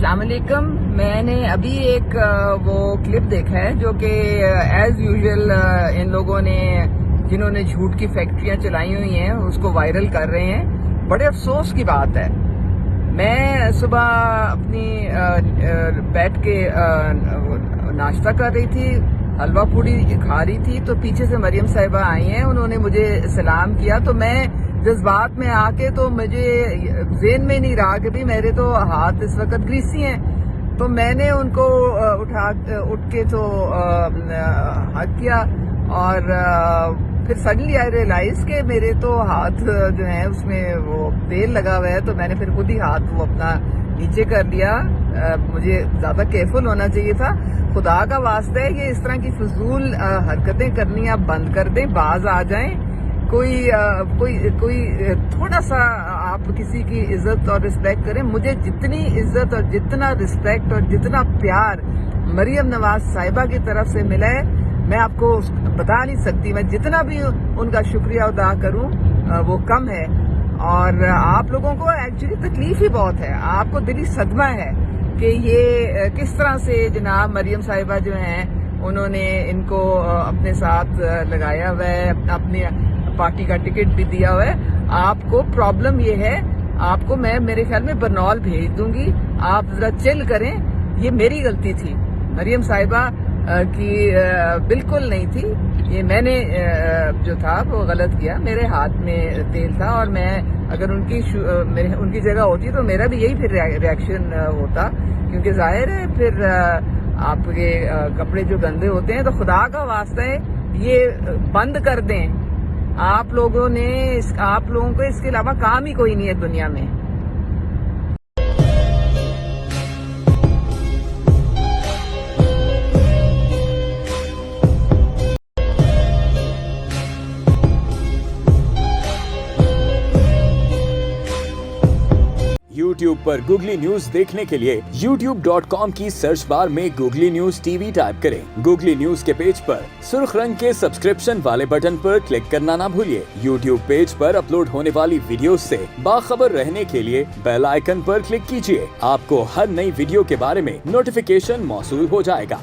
السلام علیکم. میں نے ابھی ایک وہ کلپ دیکھا ہے جو کہ ایز یوزول ان لوگوں نے جنہوں نے جھوٹ کی فیکٹریاں چلائی ہوئی ہیں اس کو وائرل کر رہے ہیں. بڑے افسوس کی بات ہے. میں صبح اپنی بیٹھ کے ناشتہ کر رہی تھی, حلوہ پوڑی کھا رہی تھی, تو پیچھے سے مریم صاحبہ آئی ہیں. انہوں نے مجھے سلام کیا تو میں جذبات میں آ کے تو مجھے ذہن میں نہیں رہا کہ بھی میرے تو ہاتھ اس وقت گریسی ہیں, تو میں نے ان کو اٹھ کے تو ہگ کیا. اور پھر سڈنلی آئی ریئلائز کہ میرے تو ہاتھ جو ہیں اس میں وہ تیل لگا ہوا ہے, تو میں نے پھر خود ہی ہاتھ وہ اپنا نیچے کر لیا. مجھے زیادہ کیئرفل ہونا چاہیے تھا. خدا کا واسطہ ہے یہ اس طرح کی فضول حرکتیں کرنی آپ بند کر دیں, باز آ جائیں. کوئی تھوڑا سا آپ کسی کی عزت اور رسپیکٹ کریں. مجھے جتنی عزت اور جتنا رسپیکٹ اور جتنا پیار مریم نواز صاحبہ کی طرف سے ملا ہے میں آپ کو بتا نہیں سکتی. میں جتنا بھی ان کا شکریہ ادا کروں وہ کم ہے. اور آپ لوگوں کو ایکچولی تکلیف ہی بہت ہے, آپ کو دلی صدمہ ہے کہ یہ کس طرح سے جناب مریم صاحبہ جو ہیں انہوں نے ان کو اپنے ساتھ لگایا ہوا ہے, اپنی پارٹی کا ٹکٹ بھی دیا ہوا ہے. آپ کو پرابلم یہ ہے, آپ کو میں میرے خیال میں برنول بھیج دوں گی. آپ ذرا چل کریں. یہ میری غلطی تھی, مریم صاحبہ کی بالکل نہیں تھی. یہ میں نے جو تھا وہ غلط کیا. میرے ہاتھ میں تیل تھا اور میں اگر ان کی جگہ ہوتی تو میرا بھی یہی پھر ریئیکشن ہوتا, کیونکہ ظاہر ہے پھر آپ کے کپڑے جو گندے ہوتے ہیں. تو خدا کا واسطہ ہے یہ بند کر دیں. آپ لوگوں کو اس کے علاوہ کام ہی کوئی نہیں ہے دنیا میں. YouTube پر گوگلی نیوز دیکھنے کے لیے youtube.com کی سرچ بار میں googly news T V type کریں. گوگلی نیوز کے پیج پر سرخ رنگ کے سبسکرپشن والے بٹن پر کلک کرنا نہ بھولیے. YouTube پیج پر اپلوڈ ہونے والی ویڈیوز سے باخبر رہنے کے لیے بیل آئیکن پر کلک کیجیے. آپ کو ہر نئی ویڈیو کے بارے میں نوٹیفیکیشن موصول ہو جائے گا.